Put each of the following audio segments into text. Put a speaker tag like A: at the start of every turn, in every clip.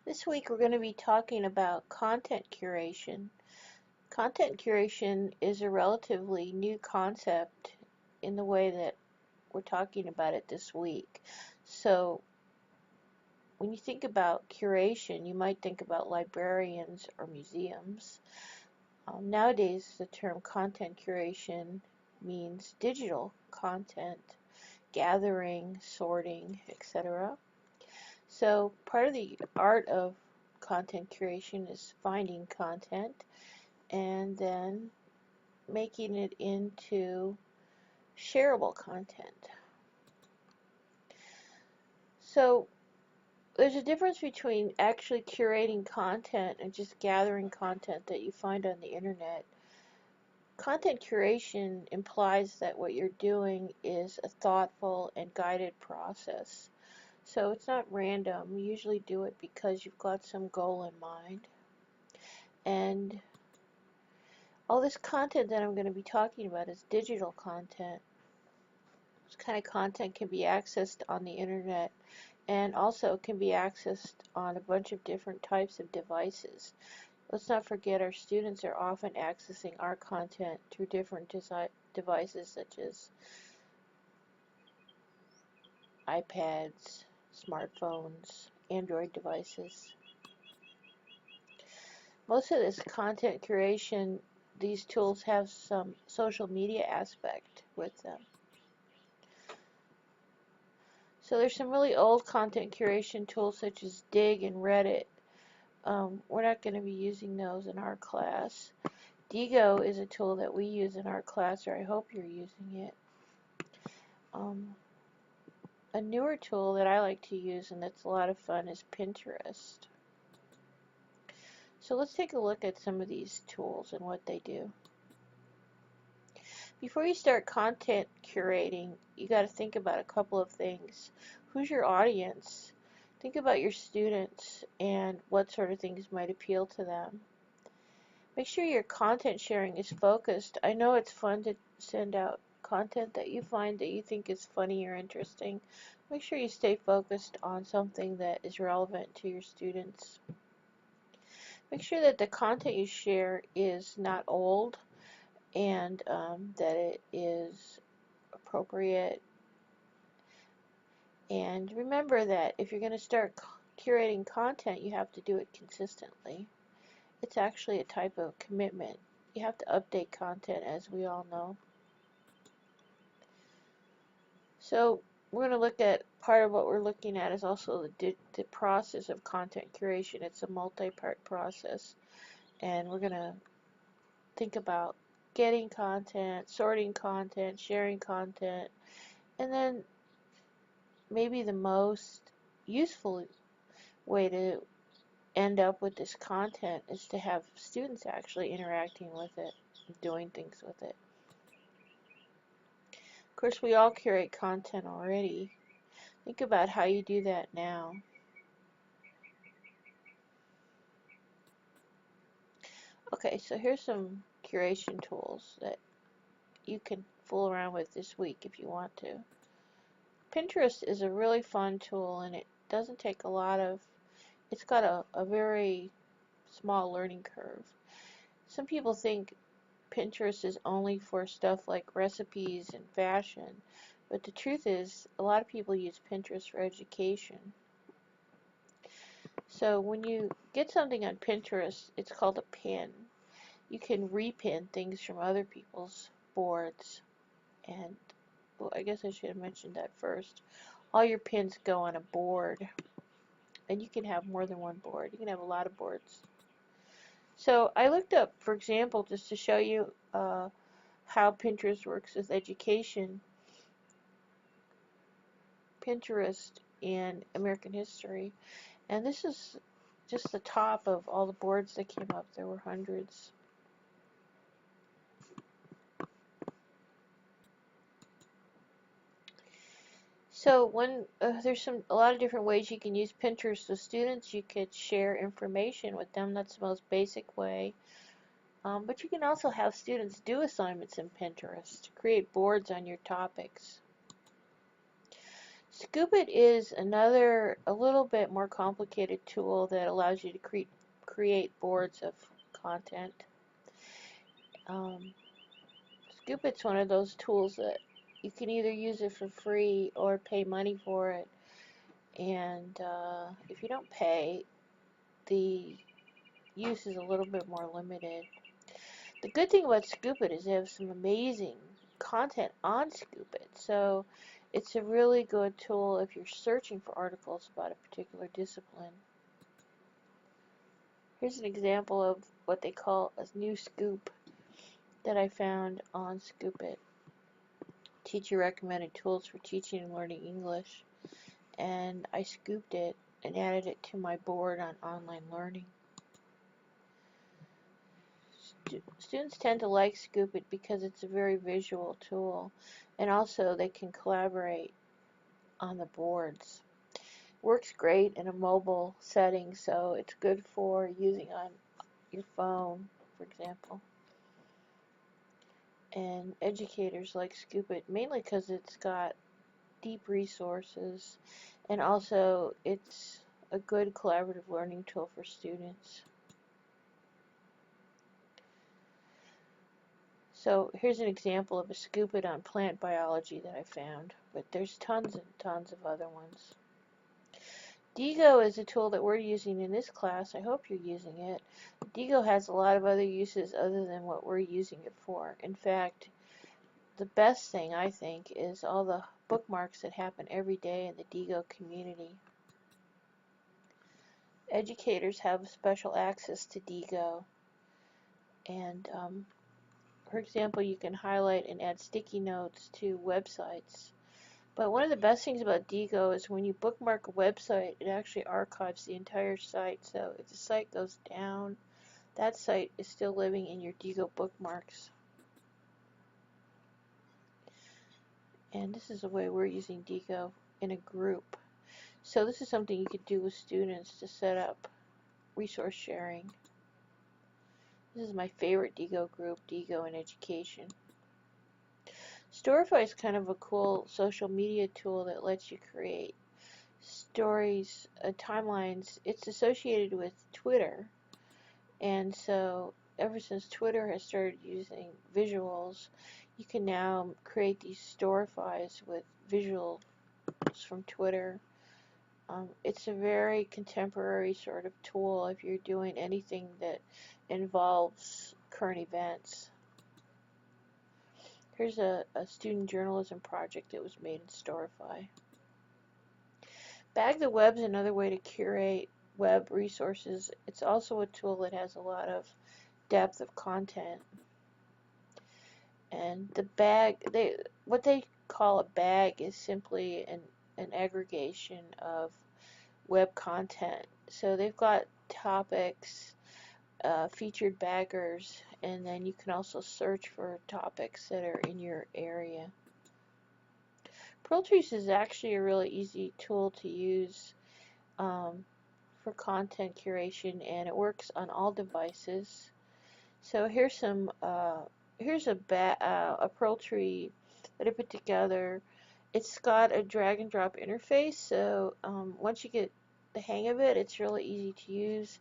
A: This week we're going to be talking about content curation. Content curation is a relatively new concept in the way that we're talking about it this week. So, when you think about curation, you might think about librarians or museums. Nowadays, the term content curation means digital content, gathering, sorting, etc. So part of the art of content curation is finding content and then making it into shareable content. So there's a difference between actually curating content and just gathering content that you find on the internet. Content curation implies that what you're doing is a thoughtful and guided process. So it's not random. You usually do it because you've got some goal in mind. And all this content that I'm going to be talking about is digital content. This kind of content can be accessed on the internet and also can be accessed on a bunch of different types of devices. Let's not forget our students are often accessing our content through different devices such as iPads, smartphones, Android devices. Most of this content curation, these tools have some social media aspect with them. So there's some really old content curation tools such as Dig and Reddit. We're not going to be using those in our class. Digo is a tool that we use in our class, or I hope you're using it. A newer tool that I like to use and that's a lot of fun is Pinterest. So let's take a look at some of these tools and what they do. Before you start content curating, you got to think about a couple of things. Who's your audience? Think about your students and what sort of things might appeal to them. Make sure your content sharing is focused. I know it's fun to send out content that you find that you think is funny or interesting. Make sure you stay focused on something that is relevant to your students. Make sure that the content you share is not old and that it is appropriate. And remember that if you're going to start curating content, you have to do it consistently. It's actually a type of commitment. You have to update content, as we all know. So we're going to look at part of what we're looking at is also the process of content curation. It's a multi-part process, and we're going to think about getting content, sorting content, sharing content, and then maybe the most useful way to end up with this content is to have students actually interacting with it, doing things with it. Of course, we all curate content already. Think about how you do that now. Okay, so here's some curation tools that you can fool around with this week if you want to. Pinterest is a really fun tool and it doesn't take a lot of, it's got a very small learning curve. Some people think Pinterest is only for stuff like recipes and fashion, but the truth is a lot of people use Pinterest for education. So when you get something on Pinterest, it's called a pin. You can repin things from other people's boards, and well, I guess I should have mentioned that first. All your pins go on a board, and you can have more than one board. You can have a lot of boards. So I looked up, for example, just to show you how Pinterest works with education, Pinterest in American history. And this is just the top of all the boards that came up. There were hundreds. So there's a lot of different ways you can use Pinterest with students. You could share information with them. That's the most basic way. But you can also have students do assignments in Pinterest, create boards on your topics. Scoopit is another, a little bit more complicated tool that allows you to create boards of content. Um, Scoopit's one of those tools that you can either use it for free or pay money for it. And if you don't pay, the use is a little bit more limited. The good thing about Scoopit is they have some amazing content on Scoopit. So it's a really good tool if you're searching for articles about a particular discipline. Here's an example of what they call a new scoop that I found on Scoopit. Teacher recommended tools for teaching and learning English. And I scooped it and added it to my board on online learning. Students tend to like Scoopit because it's a very visual tool, and also they can collaborate on the boards. Works great in a mobile setting, so it's good for using on your phone, for example. And educators like Scoopit mainly because it's got deep resources, and also it's a good collaborative learning tool for students. So here's an example of a Scoopit on plant biology that I found, but there's tons and tons of other ones. Diigo is a tool that we're using in this class. I hope you're using it. Diigo has a lot of other uses other than what we're using it for. In fact, the best thing I think is all the bookmarks that happen every day in the Diigo community. Educators have special access to Diigo, and for example, you can highlight and add sticky notes to websites. But one of the best things about Diigo is when you bookmark a website, it actually archives the entire site. So if the site goes down, that site is still living in your Diigo bookmarks. And this is the way we're using Diigo in a group. So this is something you could do with students to set up resource sharing. This is my favorite Diigo group, Diigo in Education. Storify is kind of a cool social media tool that lets you create stories, timelines. It's associated with Twitter, and so ever since Twitter has started using visuals, you can now create these Storifys with visuals from Twitter. It's a very contemporary sort of tool if you're doing anything that involves current events. Here's a student journalism project that was made in Storify. Bag the Web is another way to curate web resources. It's also a tool that has a lot of depth of content. And the bag, what they call a bag is simply an aggregation of web content. So they've got topics, featured baggers, and then you can also search for topics that are in your area. Pearltrees is actually a really easy tool to use for content curation, and it works on all devices. So here's some here's a Pearltree that I put together. It's got a drag and drop interface, so once you get the hang of it, it's really easy to use,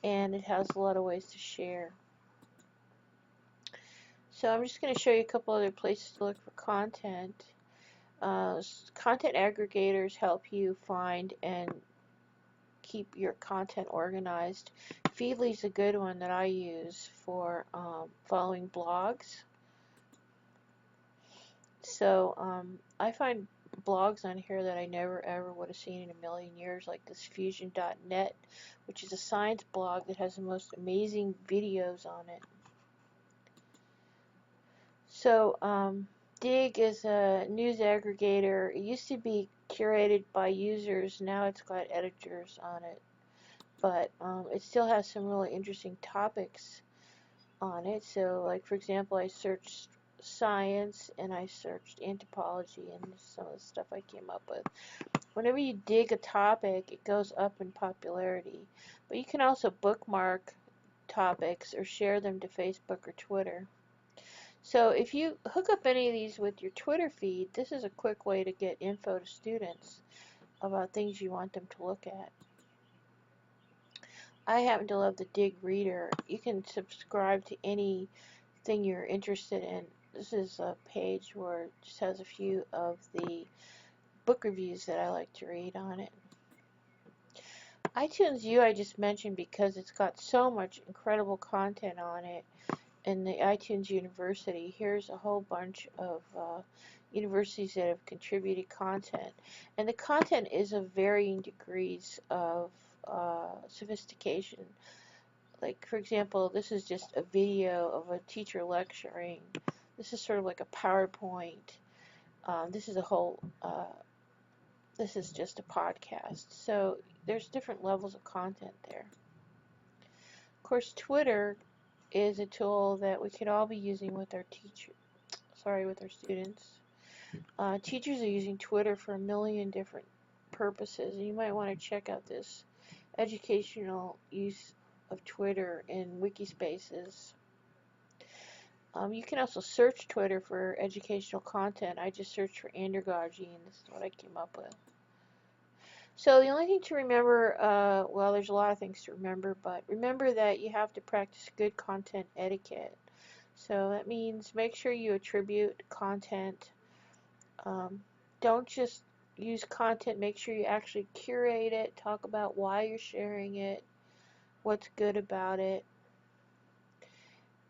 A: and it has a lot of ways to share. So I'm just going to show you a couple other places to look for content. Content aggregators help you find and keep your content organized. Feedly's a good one that I use for following blogs. So I find blogs on here that I never ever would have seen in a million years, like this fusion.net, which is a science blog that has the most amazing videos on it. So Dig is a news aggregator. It used to be curated by users, now it's got editors on it. But it still has some really interesting topics on it. So, like for example, I searched science and I searched anthropology, and some of the stuff I came up with. Whenever you dig a topic, it goes up in popularity. But you can also bookmark topics or share them to Facebook or Twitter. So if you hook up any of these with your Twitter feed, this is a quick way to get info to students about things you want them to look at. I happen to love the Dig Reader. You can subscribe to anything you're interested in. This is a page where it just has a few of the book reviews that I like to read on it. iTunes U I just mentioned because it's got so much incredible content on it. And the iTunes University, here's a whole bunch of universities that have contributed content. And the content is of varying degrees of sophistication. Like, for example, this is just a video of a teacher lecturing. This is sort of like a PowerPoint. This is a whole, this is just a podcast. So there's different levels of content there. Of course, Twitter is a tool that we could all be using with our with our students. Teachers are using Twitter for a million different purposes, and you might want to check out this educational use of Twitter in Wikispaces. You can also search Twitter for educational content. I just searched for andragogy, and this is what I came up with. So the only thing to remember, well, there's a lot of things to remember, but remember that you have to practice good content etiquette. So that means make sure you attribute content. Don't just use content, make sure you actually curate it, talk about why you're sharing it, what's good about it,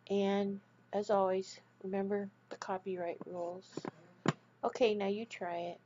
A: and as always, remember the copyright rules. Okay, now you try it.